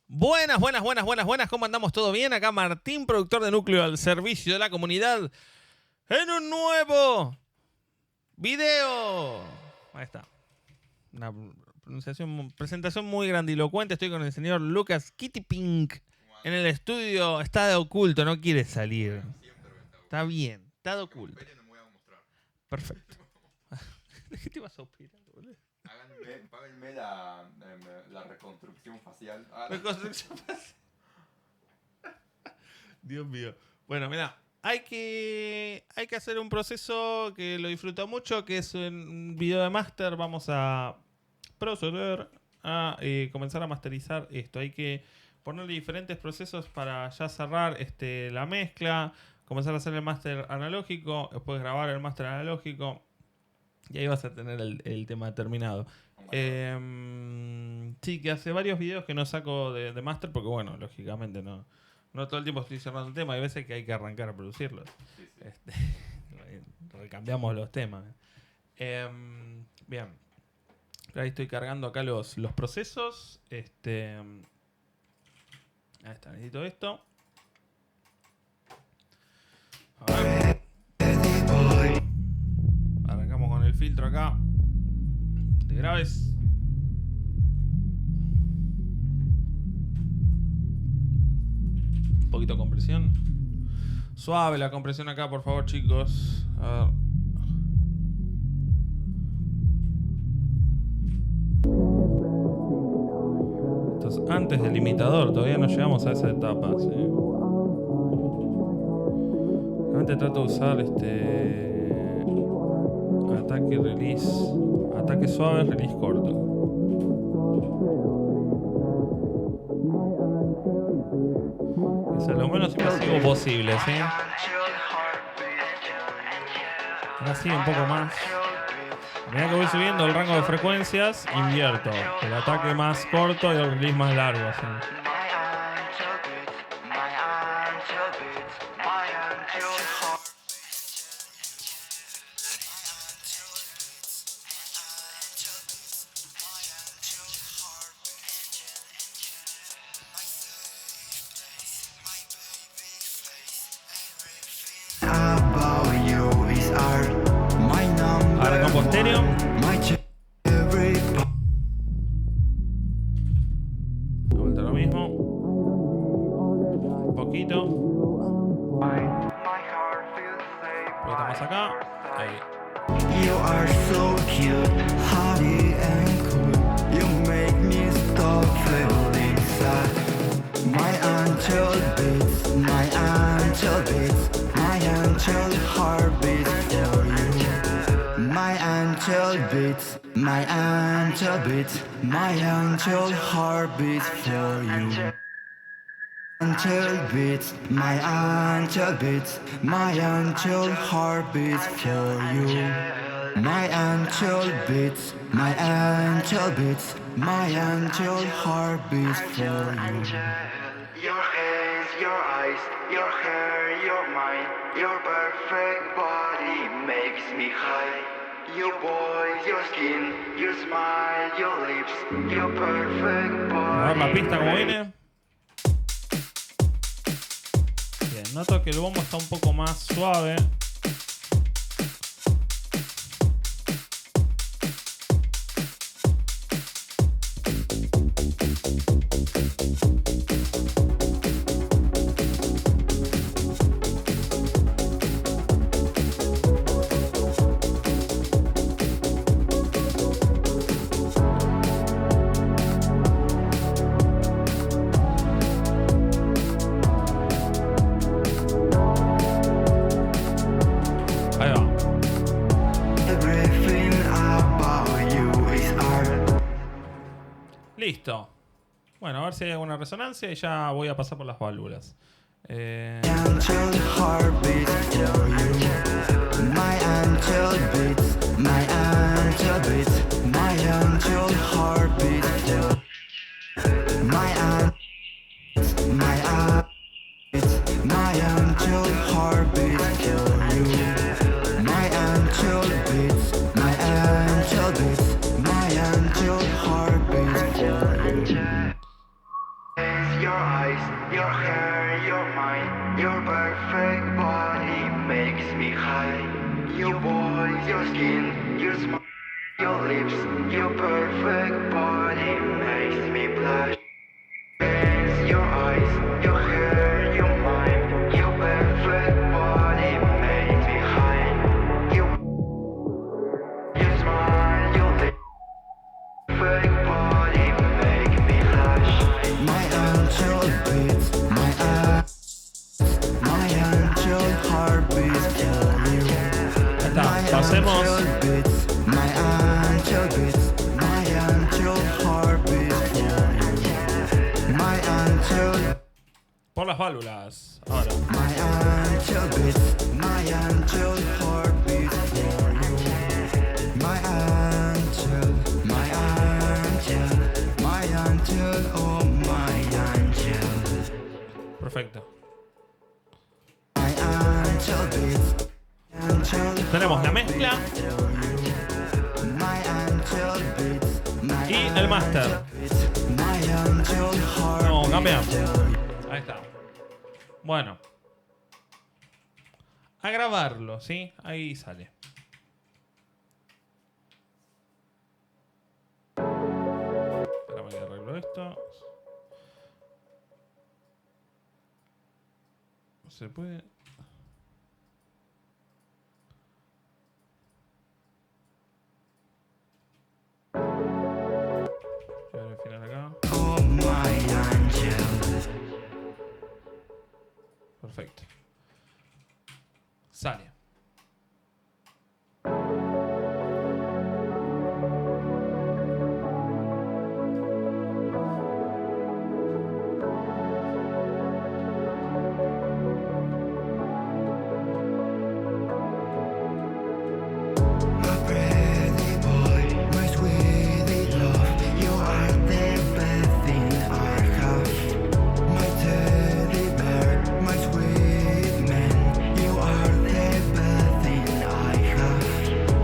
Buenas, buenas, buenas, buenas, buenas. ¿Cómo andamos? ¿Todo bien? Acá Martín, productor de Nucleo, al servicio de la comunidad, en un nuevo video. Ahí está. Una presentación muy grandilocuente. Estoy con el señor Lucas Kittypink en el estudio. Está de oculto, no quiere salir. Está bien, está de oculto. Perfecto. ¿Qué te vas a operar, boludo? Páguenme la reconstrucción facial. Reconstrucción facial. Dios mío. Bueno, mira, hay que hacer un proceso que lo disfruto mucho, que es un video de máster. Vamos a proceder a comenzar a masterizar esto. Hay que ponerle diferentes procesos para ya cerrar la mezcla, comenzar a hacer el máster analógico, después grabar el máster analógico. Y ahí vas a tener el tema terminado. Sí, que hace varios videos que no saco de máster porque, bueno, lógicamente no todo el tiempo estoy cerrando el tema. Hay veces que hay que arrancar a producirlos. Sí, sí. Recambiamos los temas. Bien. Ahí estoy cargando acá los procesos. Ahí está, necesito esto. A ver. Arrancamos con el filtro acá de graves. Un poquito de compresión. Suave la compresión acá, por favor, chicos. A ver. Esto es antes del limitador, todavía no llegamos a esa etapa, ¿sí? Realmente trato de usar ataque, release, ataque suave, release corto. Que sea lo menos invasivo posible, ¿sí? Ahora sí, un poco más. A medida que voy subiendo el rango de frecuencias, invierto. El ataque más corto y el release más largo, ¿sí? Ahora con estéreo. De vuelta lo mismo. Un poquito. Un poquito más acá. Ahí. You are so cute, hottie and cool. You make me stop feeling sad. My angel beats, my angel beats, my angel heart beats for you. My angel beats, my angel beats, my angel heart beats for you. Angel beats, my angel beats, my angel heart beats for you. My angel beats, my angel beats, my angel heart beats for you. Your hands, your eyes, your hair, your mind, your perfect body makes me high. Your voice, your skin, your smile, your lips, your perfect A ver la body. pista como viene. Bien, noto que el bombo está un poco más suave. Ahí va. Everything about you is art. Listo. Bueno, a ver si hay alguna resonancia y ya voy a pasar por las válvulas. Angel heart beats for you. My angel beats, my angel beats, my angel heart beats for you. My angel, my angel heart beats for you. My angel beats, my angel beats, my angel heart beats for you. Your smile, your lips, your perfect body makes me blush. Your eyes, your hair, your mind, your perfect body makes me high. Your smile, your lips, perfect body make me hush. My angel beats, my angel heart beats for you. Está, pasemos. My angel beats, my angel heart beats for you. My angel, Por las válvulas. Ahora. my angel beats, my angel heart beats for you. My angel, my angel, my angel, oh my angel. Perfecto. My angel beats, angel Tenemos la mezcla my angel beats, my y el máster. my angel heart. No, cambiamos. Ahí está. Bueno. A grabarlo, ¿sí? Ahí sale. Espérame que arreglo esto. No se puede. Voy a afinar acá. Oh my angel. Perfecto. Sale. My pretty boy, my sweetie love, you are the best thing I have. My teddy bear, my sweet man, you are the best thing I have.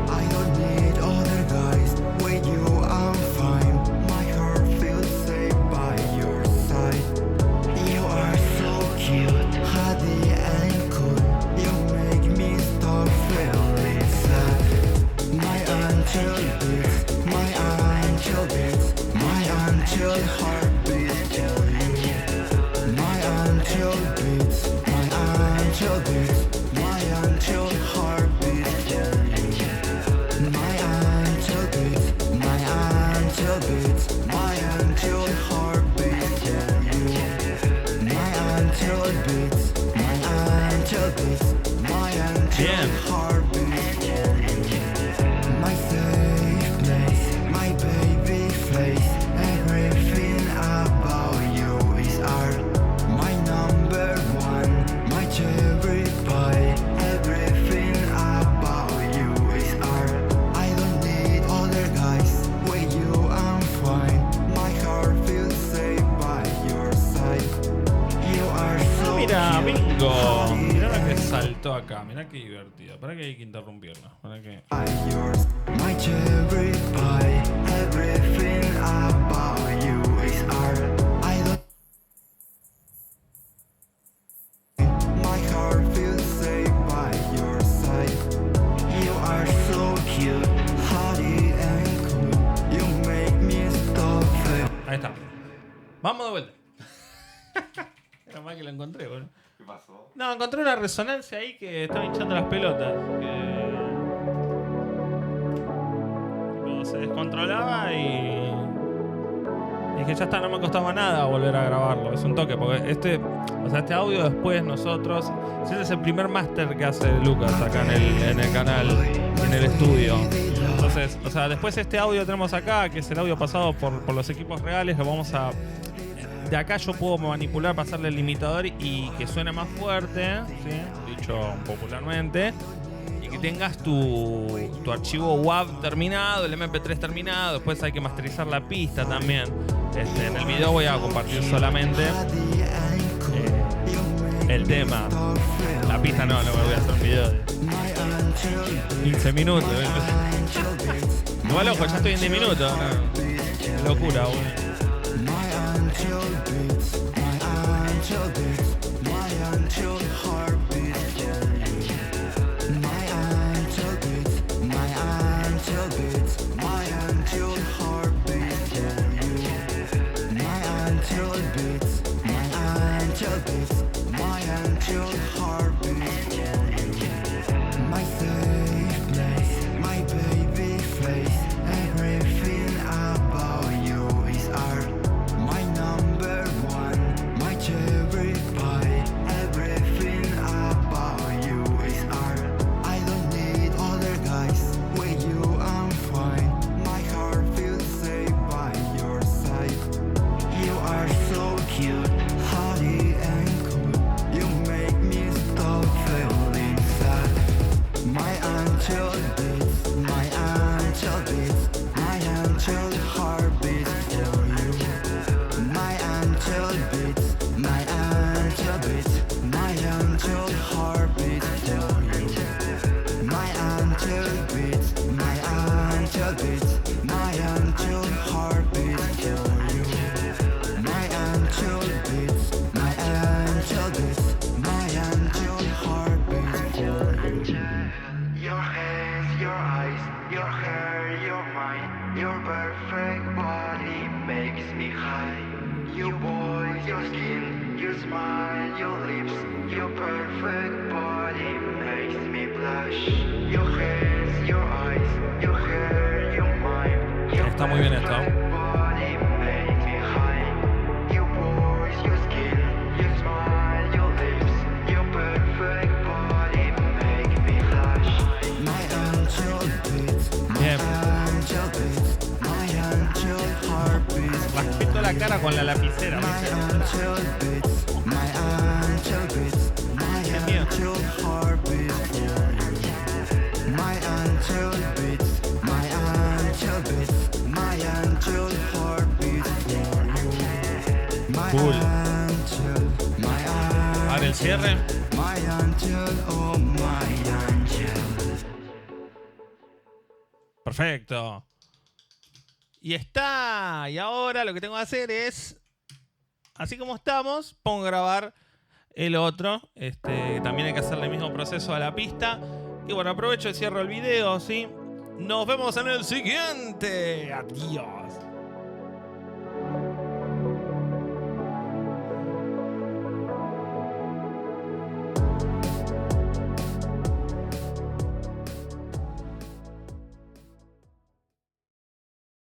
I don't need other guys, with you I'm fine. My heart feels safe by your side. You are so cute, hottie and cool. You make me stop feeling sad. My angel beats, my angel beats, my angel heart beats for you. My angel beats, my angel beats, my angel heart beats for you. My angel beats, my angel beats, my angel heart beats for you. My angel beats, my angel beats, my angel Bien. heart beats for you. My safe place, my baby face, everything about you is art. My number one, my cherry pie, everything about you is art. I don't need other guys, with you I'm fine. My heart feels safe by your side. You are so Mira, cute, bingo. honey, Mirá lo que saltó acá. Mirá qué divertido. Para que hay que interrumpirlo. Para que. yours, my cherry pie, everything about you is art. I don't. My heart feels safe by your side. You are so cute, hottie and cool. You make me stop feeling. Ahí está. Vamos de vuelta. Era mal que lo encontré, boludo. ¿Qué pasó? No, encontré una resonancia ahí que estaba hinchando las pelotas. Tipo, se descontrolaba y dije, ya está, no me costaba nada volver a grabarlo. Es un toque, porque este audio después nosotros... Este es el primer máster que hace Lucas acá en el canal, en el estudio. Entonces, después este audio tenemos acá, que es el audio pasado por los equipos reales, lo vamos a... De acá yo puedo manipular, pasarle el limitador y que suene más fuerte, ¿sí? Dicho popularmente, y que tengas tu archivo WAV terminado, el MP3 terminado. Después hay que masterizar la pista también. En el video voy a compartir solamente el tema. La pista no me voy a hacer un video de 15 minutos. Igual ojo, ya estoy en 10 minutos. ¿No? Qué locura, boludo. angel beats, my angel heart beats for you. My angel beats, my angel beats, my angel heart beats for you. My angel beats, my angel beats, my angel heart beats for you. My angel beats, my angel beats, my angel heart beats for you. Your hands, your eyes, your hair, your mind, your perfect body makes me high. Your voice, your skin, your smile, your lips, your perfect body makes me blush. Your hands, your eyes, your hair, your mind, your Está muy bien esto. perfect body makes me high. Your voice, your skin, your smile, your lips, your perfect body makes me blush. My angel beats, my Bien. angel beats, my angel heart beats for Raspito la cara con la lapicera. My ¿viste? angel beats, my angel beats, my Qué miedo. angel heart beats for you. My angel beats, my angel beats, my angel heart beats for you. My Cool. angel, my Ahora el angel, cierre. my angel, oh my angel. Perfecto. Y está. Y ahora lo que tengo que hacer es, así como estamos, pongo a grabar el otro. También hay que hacerle el mismo proceso a la pista. Y bueno, aprovecho y cierro el video, ¿sí? Nos vemos en el siguiente. Adiós.